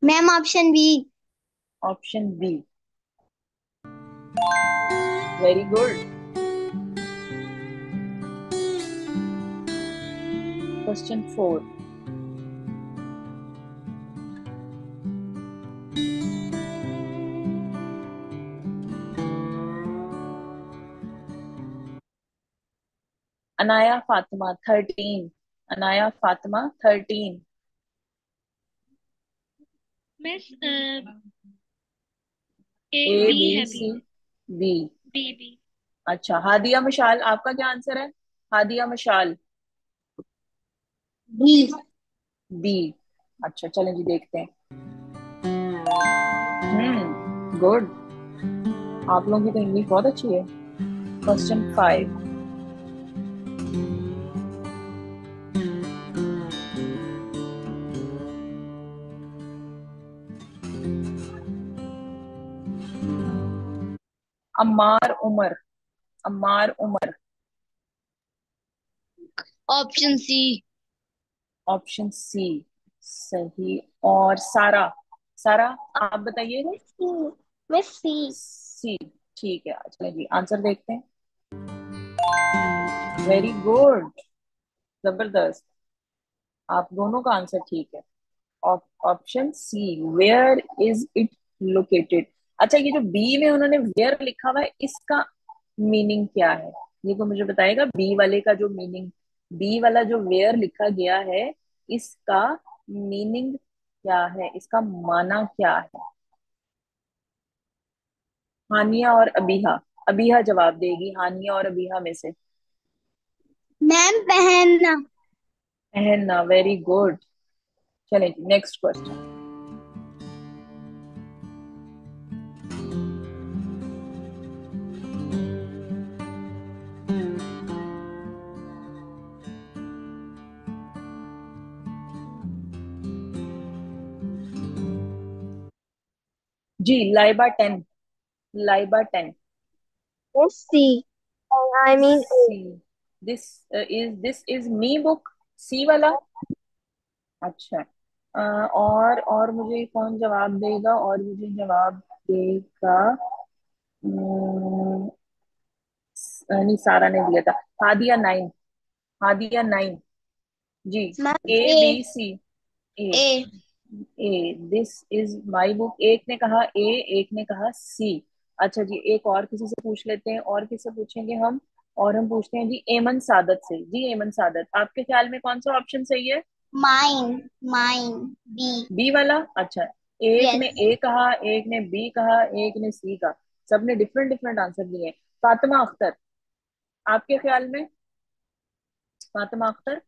Ma'am option B. Option B. Very good. Question 4। Anaya Fatima 13। Anaya Fatima 13। मिस ए बी बी है B. C B. B B. अच्छा, हादिया मशाल आपका क्या आंसर है? हादिया मशाल। बी। बी। अच्छा चलें जी देखते हैं। गुड। आप लोगों की तो इंग्लिश बहुत अच्छी है। Question 5। Ammar Umar. Ammar Umar. Option C. Option C सही। और सारा? सारा आप बताइए। Miss C. सी। ठीक है, चलिए जी आंसर देखते हैं। वेरी गुड, जबरदस्त। आप दोनों का आंसर ठीक है। Option C, where is it located. अच्छा, ये जो बी में उन्होंने वेयर लिखा हुआ है इसका मीनिंग क्या है? ये तो मुझे बताएगा। बी वाले का जो मीनिंग, बी वाला जो वेयर लिखा गया है इसका मीनिंग क्या है, इसका माना क्या है? हानिया और अबीहा। अबीहा जवाब देगी हानिया और अबीहा में से। मैम पहनना। पहनना, वेरी गुड। चले नेक्स्ट क्वेश्चन। जी Laiba 10। Laiba 10। Miss C. I mean A. C. This is me book. C वाला। अच्छा। और मुझे कौन जवाब देगा, और मुझे जवाब देगा। अम्म, नहीं, सारा ने दिया था। हादिया 9। हादिया 9। जी। Ma'am A A. B C. A. A. A, this is my book. एक ने कहा ए, एक ने कहा सी। अच्छा जी, एक और किसी से पूछ लेते हैं, और किससे पूछेंगे हम? और हम पूछते हैं जी एमन सादत से। जी एमन सादत, आपके ख्याल में कौन सा ऑप्शन सही है? माइन। माइन। बी। बी वाला। अच्छा। एक ने यस। ए कहा, एक ने बी कहा, एक ने सी कहा। सबने डिफरेंट डिफरेंट आंसर दिए। फातिमा अख्तर, आपके ख्याल में? Fatima Akhtar.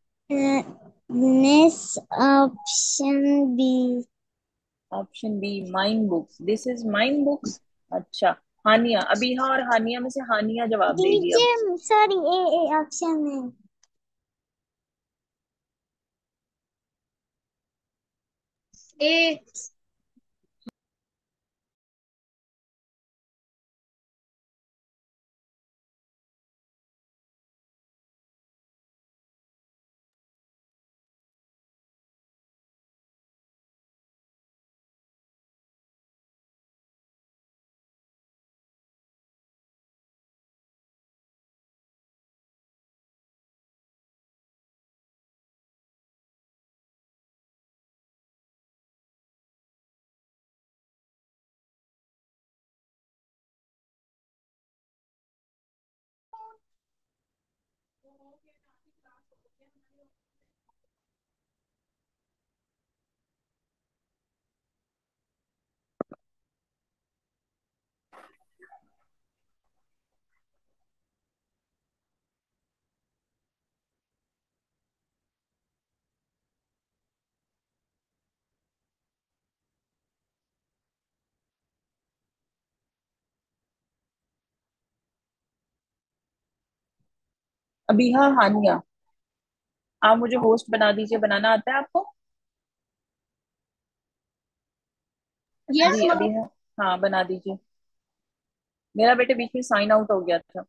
Next option B. Option B, mine books. This is mine books. अच्छा। हानिया, अभी हाँ, और हानिया में से हानिया जवाब देगी नीचे। अब। सॉरी, ए ए ऑप्शन में। ए। अभी हाँ, हानिया। आप मुझे होस्ट बना दीजिए, बनाना आता है आपको? यस जी मैम। अभी है। हाँ, बना दीजिए। मेरा बेटे बीच में साइन आउट हो गया था।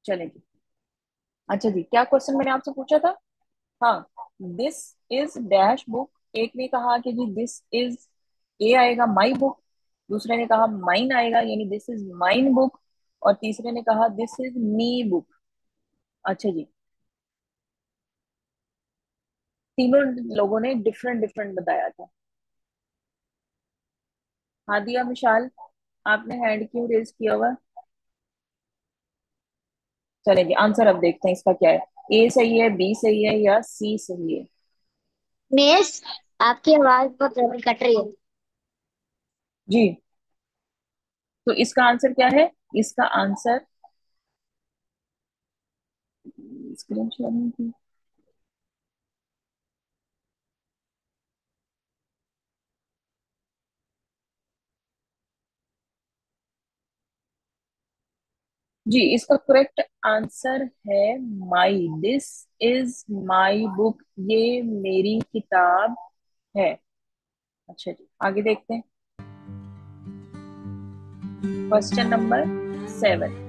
चलेगी। अच्छा जी, क्या क्वेश्चन मैंने आपसे पूछा था? हाँ। This is dash book. एक ने कहा कि जी दिस इज, ए आएगा माई बुक। दूसरे ने कहा माइन आएगा, यानी दिस इज माइन बुक। और तीसरे ने कहा दिस इज मी बुक। अच्छा जी। तीनों लोगों ने डिफरेंट डिफरेंट बताया था। हादिया विशाल, आपने हैंड क्यों रेज किया हुआ? चलेगी, आंसर अब देखते हैं इसका क्या है। ए सही है, बी सही है, या सी सही है? मिस, आपकी आवाज बहुत जल्दी कट रही है। जी। तो इसका आंसर क्या है? इसका आंसर, स्क्रीन शेयर नहीं की। जी, इसका करेक्ट आंसर है my. This is my book, ये मेरी किताब है। अच्छा जी, आगे देखते हैं। Question number 7।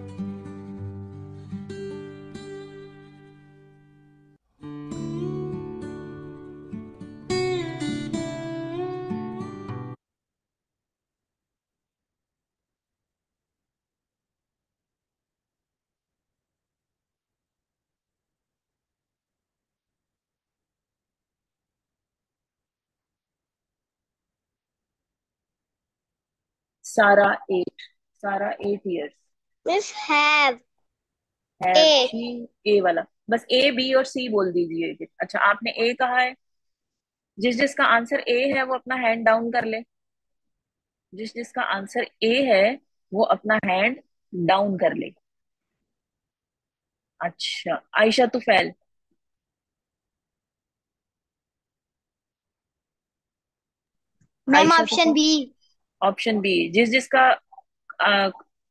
Sara 8। Sara 8 years। Miss have. Have A. She. A वाला। बस ए बी और सी बोल दीजिए। अच्छा, आपने ए कहा है। जिस जिसका आंसर ए है वो अपना हैंड डाउन कर ले। जिस जिसका आंसर ए है वो अपना हैंड डाउन कर ले। अच्छा, Ayesha Tufail. Ma'am Ayesha option Tufail. B. Option B. जिस जिसका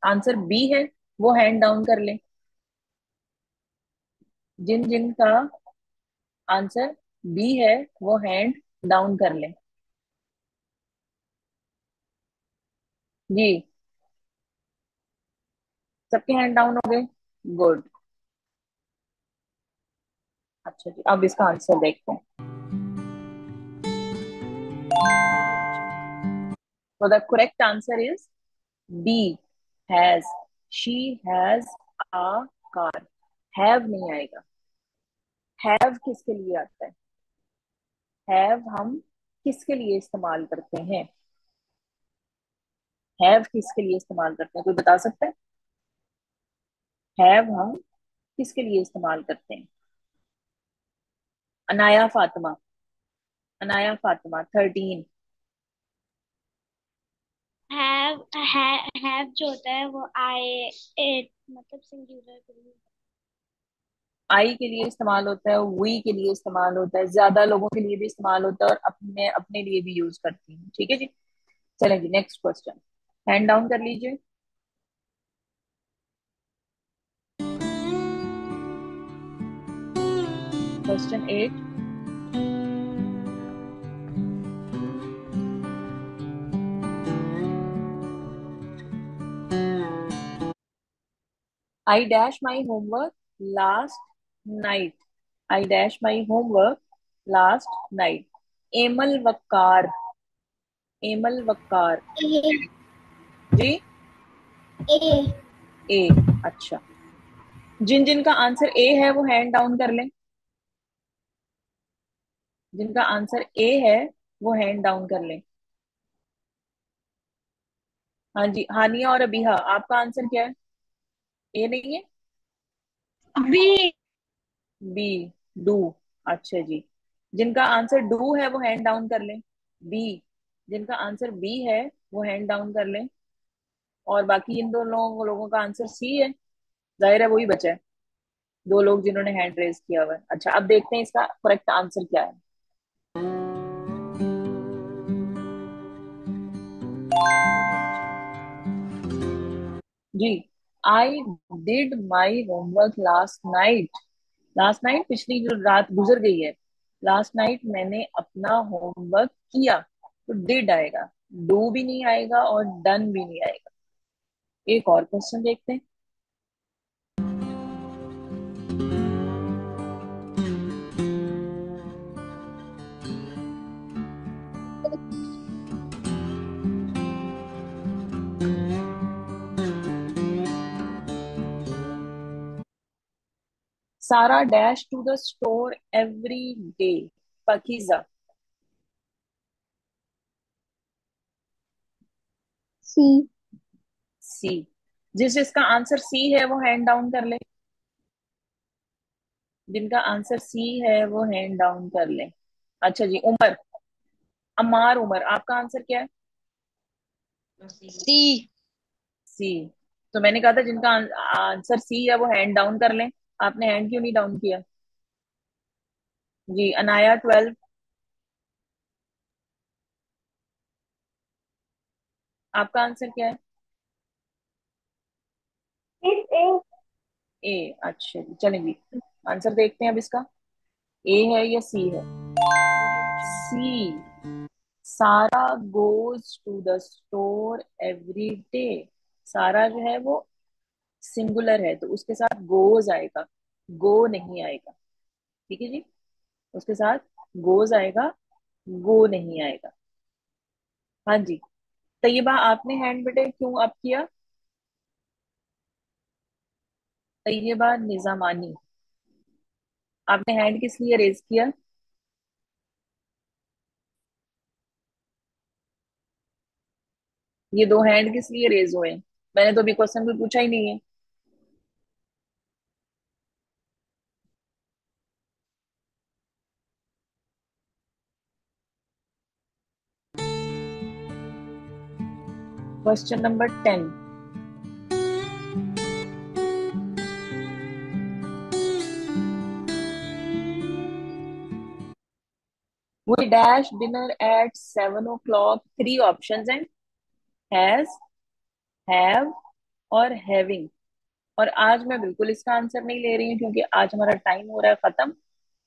आंसर बी है वो हैंड डाउन कर ले। जिन जिन का आंसर बी है वो हैंड डाउन कर ले। जी। सबके हैंड डाउन हो गए? गुड। अच्छा जी, अब इसका आंसर देखते हैं। तो the correct answer is B, has. She has a car. Have नहीं आएगा। हैव किसके लिए आता है? हैव हम किसके लिए इस्तेमाल करते हैं? हैव किसके लिए इस्तेमाल करते हैं, कोई बता सकता है? हैव हम किसके लिए इस्तेमाल करते हैं? अनाया फातिमा। अनाया फातिमा 13। हैव जो होता है वो आई इट मतलब सिंगुलर के लिए। आई के लिए इस्तेमाल होता है, वी के लिए इस्तेमाल होता है, ज्यादा लोगों के लिए भी इस्तेमाल होता है, और अपने अपने लिए भी यूज करती हूँ। ठीक है जी। चलें जी, नेक्स्ट क्वेश्चन। हैंड डाउन कर लीजिए। Question 8। I dash my homework last night. I dash my homework last night. Emal Waqar. Emal Waqar. A जी। A A. अच्छा, जिन जिनका आंसर ए है वो हैंड डाउन कर लें। जिनका आंसर ए है वो हैंड डाउन कर लें। हाँ जी, हानिया और अबीहा, आपका आंसर क्या है? ए नहीं है? बी। B, do. अच्छा जी, जिनका आंसर डू है वो हैंड डाउन कर लें। बी। जिनका आंसर बी है वो हैंड डाउन कर लें। और बाकी इन दो लोगों का आंसर सी है। जाहिर है वही बचा है, दो लोग जिन्होंने हैंड रेज किया हुआ है। अच्छा, अब देखते हैं इसका करेक्ट आंसर क्या है। जी, I did my homework last night. Last night पिछली जो रात गुजर गई है, लास्ट नाइट मैंने अपना होमवर्क किया। तो डिड आएगा, डू भी नहीं आएगा और डन भी नहीं आएगा। एक और क्वेश्चन देखते हैं। Sara dash to the store every day. Pakeeza. C C. जिसका आंसर सी है वो हैंड डाउन कर ले। जिनका आंसर सी है वो हैंड डाउन कर ले। अच्छा जी, उमर। अमार उमर, आपका आंसर क्या है? सी। सी। तो मैंने कहा था जिनका आंसर सी है वो हैंड डाउन कर लें। आपने हैंड क्यों नहीं डाउन किया? जी, अनाया 12। आपका आंसर क्या है? ए। अच्छा जी, चलेंगे आंसर देखते हैं अब इसका। ए है या सी है? C. Sara goes to the store every day. Sara जो है वो सिंगुलर है तो उसके साथ गोज आएगा, गो नहीं आएगा। ठीक है जी, उसके साथ गोज आएगा, गो नहीं आएगा। हाँ जी, तैयबा आपने हैंड बेटे क्यों अप किया? तैयबा निजामानी, आपने हैंड किस लिए रेज किया? ये दो हैंड किस लिए रेज हुए? मैंने तो अभी क्वेश्चन भी पूछा ही नहीं है। Question number 10। We dash dinner at 7 o'clock। Three options हैं, हैज, हैव और हैविंग। और आज मैं बिल्कुल इसका आंसर नहीं ले रही हूँ क्योंकि आज हमारा टाइम हो रहा है खत्म।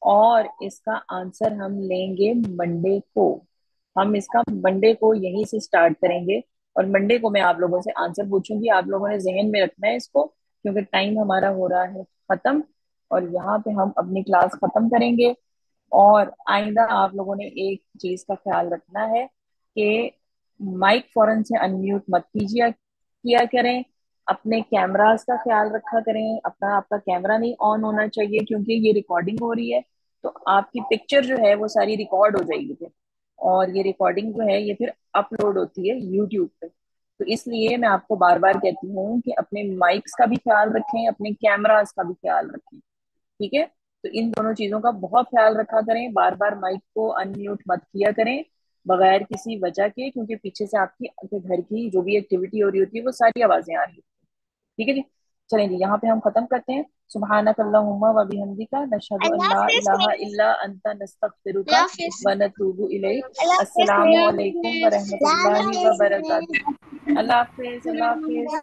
और इसका आंसर हम लेंगे मंडे को। हम इसका मंडे को यहीं से स्टार्ट करेंगे और मंडे को मैं आप लोगों से आंसर पूछूंगी, आप लोगों ने जहन में रखना है इसको, क्योंकि टाइम हमारा हो रहा है खत्म और यहाँ पे हम अपनी क्लास खत्म करेंगे। और आइंदा आप लोगों ने एक चीज का ख्याल रखना है कि माइक फौरन से अनम्यूट मत कीजिए किया करें, अपने कैमरास का ख्याल रखा करें, अपना आपका कैमरा नहीं ऑन होना चाहिए क्योंकि ये रिकॉर्डिंग हो रही है, तो आपकी पिक्चर जो है वो सारी रिकॉर्ड हो जाएगी फिर, और ये रिकॉर्डिंग जो है ये फिर अपलोड होती है यूट्यूब पे। तो इसलिए मैं आपको बार बार कहती हूँ कि अपने माइक्स का भी ख्याल रखें, अपने कैमरास का भी ख्याल रखें, ठीक है। तो इन दोनों चीजों का बहुत ख्याल रखा करें, बार बार माइक को अनम्यूट मत किया करें बगैर किसी वजह के, क्योंकि पीछे से आपके घर की जो भी एक्टिविटी हो रही होती है वो सारी आवाजें आ रही होती है, ठीक है जी। चलें जी, यहाँ पे हम खत्म करते हैं। सुब्हानक अल्लाहुम्मा व बिहम्दिका नशहदु अन अल्लाह ला हाफिज इलाहा मिस। इल्ला अंता नस्तगफिरुका अल्लाह हाफिज। व नतूबु इलैक। अल्लाह हाफिज अस्सलामु मिस। अलैकुम व हाफिज। अल्लाह रहमतुल्लाहि व हाफिज बरकातुहू। मिस। अल्लाह हाफिज, अल्लाह हाफिज।